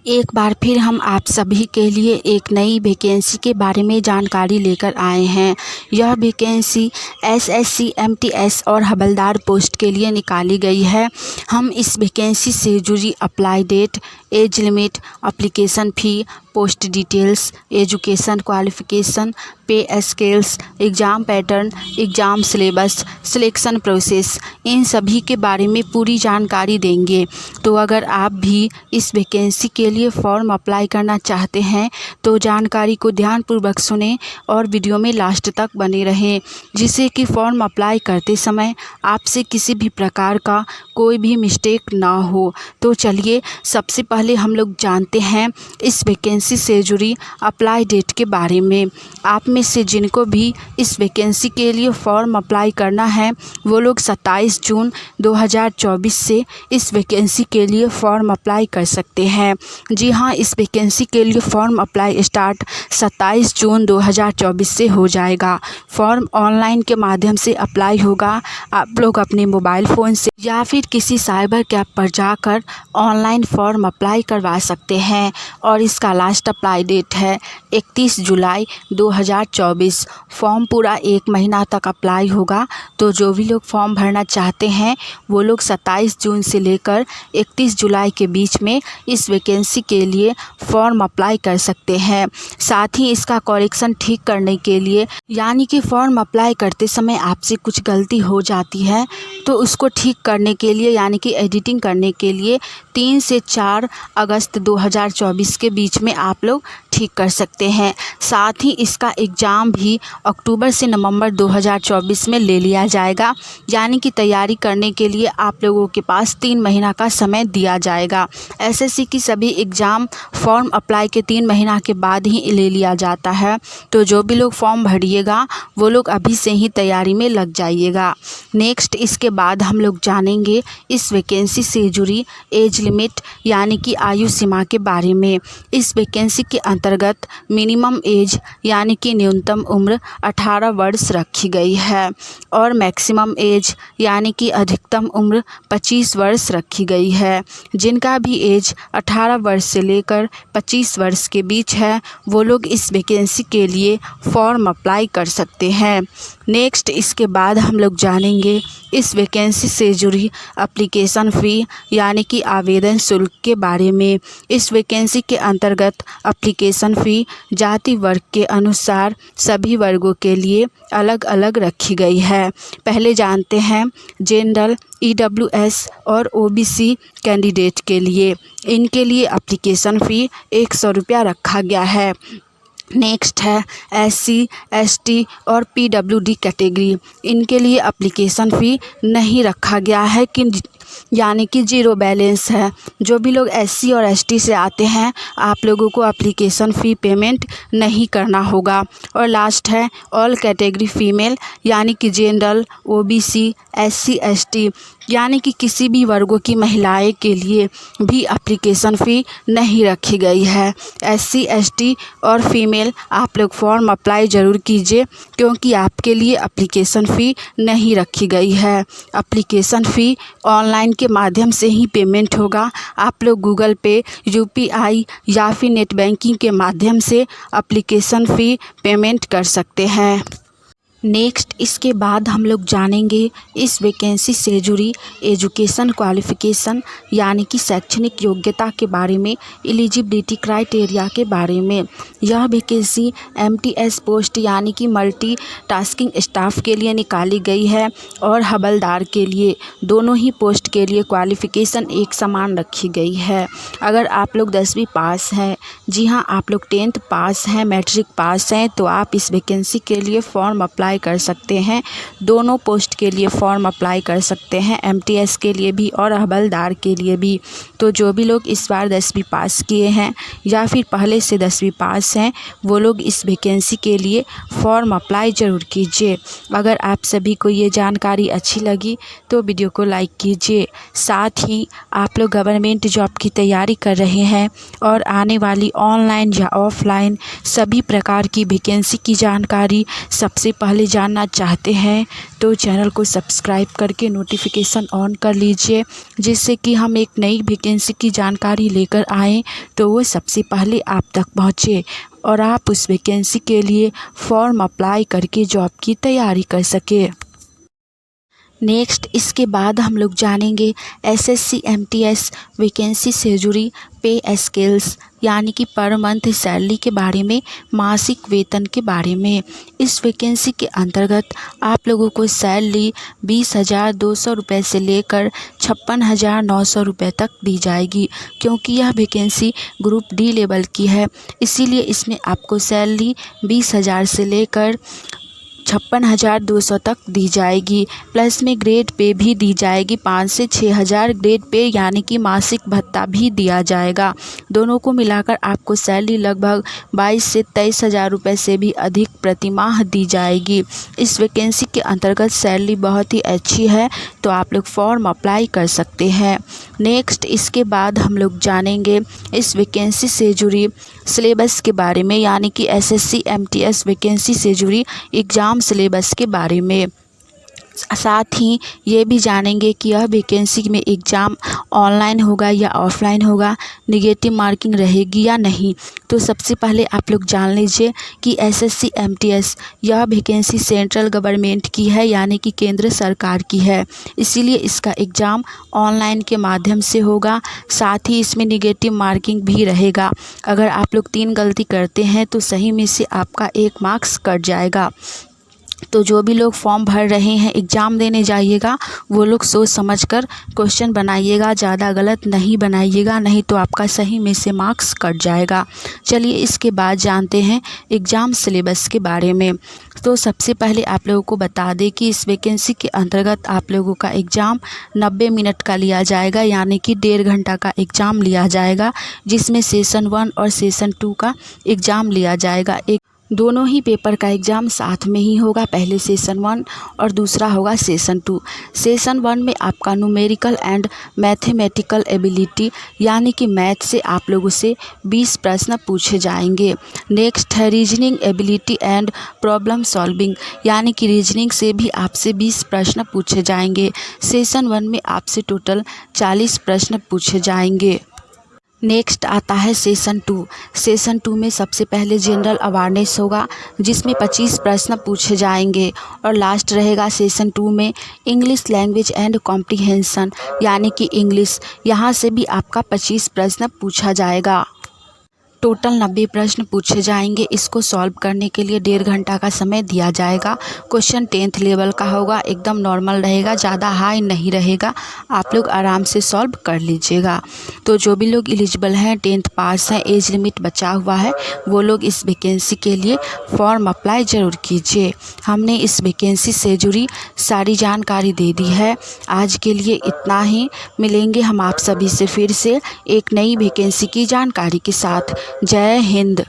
एक बार फिर हम आप सभी के लिए एक नई वैकेंसी के बारे में जानकारी लेकर आए हैं। यह वैकेंसी एसएससी, एमटीएस और हवलदार पोस्ट के लिए निकाली गई है। हम इस वैकेंसी से जुड़ी apply date, age limit, application fee, post details, education qualification, pay scales, exam pattern, exam syllabus, selection process, इन सभी के बारे में पूरी जानकारी देंगे। तो अगर आप भी इस वैकेंसी के लिए फॉर्म अप्लाई करना चाहते हैं तो जानकारी को ध्यानपूर्वक सुनें और वीडियो में लास्ट तक बने रहें, जिससे कि फॉर्म अप्लाई करते समय आपसे किसी भी प्रकार का कोई भी मिस्टेक ना हो। तो चलिए सबसे पहले हम लोग जानते हैं इस वैकेंसी से जुड़ी अप्लाई डेट के बारे में। आप में से जिनको भी इस वैकेंसी के लिए फॉर्म अप्लाई करना है वो लोग 27 जून 2024 से इस वैकेंसी के लिए फॉर्म अप्लाई कर सकते हैं। जी हाँ, इस वैकेंसी के लिए फॉर्म अप्लाई स्टार्ट 27 जून 2024 से हो जाएगा। फॉर्म ऑनलाइन के माध्यम से अप्लाई होगा। आप लोग अपने मोबाइल फ़ोन से या फिर किसी साइबर कैफ़े पर जाकर ऑनलाइन फॉर्म अप्लाई करवा सकते हैं और इसका लास्ट अप्लाई डेट है 31 जुलाई 2024। फॉर्म पूरा 1 महीना तक अप्लाई होगा। तो जो भी लोग फॉर्म भरना चाहते हैं वो लोग 27 जून से लेकर 31 जुलाई के बीच में इस वैकेंसी के लिए फॉर्म अप्लाई कर सकते हैं। साथ ही इसका करेक्शन ठीक करने के लिए, यानी कि फॉर्म अप्लाई करते समय आपसे कुछ गलती हो जाती है तो उसको ठीक करने के लिए, यानी कि एडिटिंग करने के लिए 3 से 4 अगस्त 2024 के बीच में आप लोग ठीक कर सकते हैं। साथ ही इसका एग्ज़ाम भी अक्टूबर से नवंबर 2024 में ले लिया जाएगा, यानी कि तैयारी करने के लिए आप लोगों के पास 3 महीना का समय दिया जाएगा। एसएससी की सभी एग्ज़ाम फॉर्म अप्लाई के 3 महीना के बाद ही ले लिया जाता है। तो जो भी लोग फॉर्म भरिएगा वो लोग अभी से ही तैयारी में लग जाइएगा। नेक्स्ट, इसके बाद हम लोग जानेंगे इस वैकेंसी से जुड़ी एज लिमिट, यानी कि आयु सीमा के बारे में। इस वैकेंसी के अंतर्गत मिनिमम एज, यानी कि न्यूनतम उम्र 18 वर्ष रखी गई है और मैक्सिमम एज, यानी कि अधिकतम उम्र 25 वर्ष रखी गई है। जिनका भी एज 18 वर्ष से लेकर 25 वर्ष के बीच है वो लोग इस वैकेंसी के लिए फॉर्म अप्लाई कर सकते हैं। नेक्स्ट, इसके बाद हम लोग जानेंगे इस वैकेंसी से जुड़ी एप्लीकेशन फ़ी, यानी कि आवेदन शुल्क के बारे में। इस वैकेंसी के अंतर्गत एप्लीकेशन फ़ी जाति वर्ग के अनुसार सभी वर्गों के लिए अलग अलग रखी गई है। पहले जानते हैं जनरल, ईडब्ल्यूएस और ओबीसी कैंडिडेट के लिए। इनके लिए एप्लीकेशन फ़ी 100 रुपया रखा गया है। नेक्स्ट है एससी, एसटी और पीडब्ल्यूडी कैटेगरी। इनके लिए एप्लीकेशन फ़ी नहीं रखा गया है, कि यानी कि 0 बैलेंस है। जो भी लोग एससी और एसटी से आते हैं आप लोगों को एप्लीकेशन फ़ी पेमेंट नहीं करना होगा। और लास्ट है ऑल कैटेगरी फीमेल, यानी कि जनरल, ओबीसी, एससी, एसटी, यानी कि किसी भी वर्गों की महिलाएं के लिए भी एप्लीकेशन फ़ी नहीं रखी गई है। एससी, एसटी और फीमेल आप लोग फॉर्म अप्लाई ज़रूर कीजिए, क्योंकि आपके लिए एप्लीकेशन फ़ी नहीं रखी गई है। एप्लीकेशन फ़ी ऑनलाइन के माध्यम से ही पेमेंट होगा। आप लोग गूगल पे, यूपीआई या फिर नेट बैंकिंग के माध्यम से एप्लीकेशन फ़ी पेमेंट कर सकते हैं। नेक्स्ट, इसके बाद हम लोग जानेंगे इस वैकेंसी से जुड़ी एजुकेशन क्वालिफ़िकेशन, यानी कि शैक्षणिक योग्यता के बारे में, एलिजिबिलिटी क्राइटेरिया के बारे में। यह वैकेंसी एमटीएस पोस्ट, यानी कि मल्टी टास्किंग स्टाफ के लिए निकाली गई है और हवलदार के लिए, दोनों ही पोस्ट के लिए क्वालिफ़िकेशन एक समान रखी गई है। अगर आप लोग 10वीं पास हैं, जी हाँ आप लोग 10th पास हैं, मैट्रिक पास हैं, तो आप इस वैकेंसी के लिए फॉर्म अप्लाई कर सकते हैं। दोनों पोस्ट के लिए फॉर्म अप्लाई कर सकते हैं, एमटीएस के लिए भी और हवलदार के लिए भी। तो जो भी लोग इस बार 10वीं पास किए हैं या फिर पहले से 10वीं पास हैं वो लोग इस वैकेंसी के लिए फॉर्म अप्लाई ज़रूर कीजिए। अगर आप सभी को ये जानकारी अच्छी लगी तो वीडियो को लाइक कीजिए। साथ ही आप लोग गवर्नमेंट जॉब की तैयारी कर रहे हैं और आने वाली ऑनलाइन या ऑफलाइन सभी प्रकार की वैकेंसी की जानकारी सबसे पहले पहले जानना चाहते हैं तो चैनल को सब्सक्राइब करके नोटिफिकेशन ऑन कर लीजिए, जिससे कि हम एक नई वैकेंसी की जानकारी लेकर आएँ तो वो सबसे पहले आप तक पहुँचे और आप उस वैकेंसी के लिए फॉर्म अप्लाई करके जॉब की तैयारी कर सके। नेक्स्ट इसके बाद हम लोग जानेंगे एसएससी एमटीएस वैकेंसी से जुड़ी पे स्केल्स यानी कि पर मंथ सैलरी के बारे में, मासिक वेतन के बारे में। इस वैकेंसी के अंतर्गत आप लोगों को सैलरी 20,200 रुपये से लेकर 56,900 रुपये तक दी जाएगी। क्योंकि यह वैकेंसी ग्रुप डी लेवल की है, इसीलिए इसमें आपको सैलरी 20,000 से लेकर 56,200 तक दी जाएगी। प्लस में ग्रेड पे भी दी जाएगी, 5 से 6,000 ग्रेड पे यानी कि मासिक भत्ता भी दिया जाएगा। दोनों को मिलाकर आपको सैलरी लगभग 22 से 23,000 रुपये से भी अधिक प्रति माह दी जाएगी। इस वैकेंसी के अंतर्गत सैलरी बहुत ही अच्छी है, तो आप लोग फॉर्म अप्लाई कर सकते हैं। नेक्स्ट इसके बाद हम लोग जानेंगे इस वैकेंसी से जुड़ी सिलेबस के बारे में, यानी कि एसएससी एमटीएस वैकेंसी से जुड़ी एग्ज़ाम सिलेबस के बारे में। साथ ही ये भी जानेंगे कि यह वैकेंसी में एग्ज़ाम ऑनलाइन होगा या ऑफलाइन होगा, नेगेटिव मार्किंग रहेगी या नहीं। तो सबसे पहले आप लोग जान लीजिए कि एसएससी एमटीएस यह वैकेंसी सेंट्रल गवर्नमेंट की है, यानी कि केंद्र सरकार की है, इसीलिए इसका एग्ज़ाम ऑनलाइन के माध्यम से होगा। साथ ही इसमें नेगेटिव मार्किंग भी रहेगा। अगर आप लोग 3 गलती करते हैं तो सही में से आपका 1 मार्क्स कट जाएगा। तो जो भी लोग फॉर्म भर रहे हैं, एग्ज़ाम देने जाइएगा, वो लोग सोच समझकर क्वेश्चन बनाइएगा, ज़्यादा गलत नहीं बनाइएगा, नहीं तो आपका सही में से मार्क्स कट जाएगा। चलिए इसके बाद जानते हैं एग्ज़ाम सिलेबस के बारे में। तो सबसे पहले आप लोगों को बता दें कि इस वैकेंसी के अंतर्गत आप लोगों का एग्ज़ाम 90 मिनट का लिया जाएगा, यानी कि 1.5 घंटा का एग्ज़ाम लिया जाएगा, जिसमें सेशन 1 और सेशन 2 का एग्ज़ाम लिया जाएगा। दोनों ही पेपर का एग्ज़ाम साथ में ही होगा, पहले सेशन 1 और दूसरा होगा सेशन 2। सेशन 1 में आपका न्यूमेरिकल एंड मैथमेटिकल एबिलिटी यानी कि मैथ से आप लोगों से 20 प्रश्न पूछे जाएंगे। नेक्स्ट है reasoning ability and problem solving, यानी कि रीजनिंग से भी आपसे 20 प्रश्न पूछे जाएंगे। सेशन 1 में आपसे टोटल 40 प्रश्न पूछे जाएंगे। नेक्स्ट आता है सेशन 2। सेशन 2 में सबसे पहले जनरल अवेयरनेस होगा, जिसमें 25 प्रश्न पूछे जाएंगे। और लास्ट रहेगा सेशन 2 में इंग्लिश लैंग्वेज एंड कॉम्प्रिहेंशन, यानी कि इंग्लिश, यहाँ से भी आपका 25 प्रश्न पूछा जाएगा। टोटल 90 प्रश्न पूछे जाएंगे। इसको सॉल्व करने के लिए 1.5 घंटा का समय दिया जाएगा। क्वेश्चन 10th लेवल का होगा, एकदम नॉर्मल रहेगा, ज़्यादा हाई नहीं रहेगा, आप लोग आराम से सॉल्व कर लीजिएगा। तो जो भी लोग एलिजिबल हैं, 10th पास हैं, एज लिमिट बचा हुआ है, वो लोग इस वैकेंसी के लिए फॉर्म अप्लाई ज़रूर कीजिए। हमने इस वैकेंसी से जुड़ी सारी जानकारी दे दी है। आज के लिए इतना ही, मिलेंगे हम आप सभी से फिर से एक नई वैकेंसी की जानकारी के साथ। जय हिंद।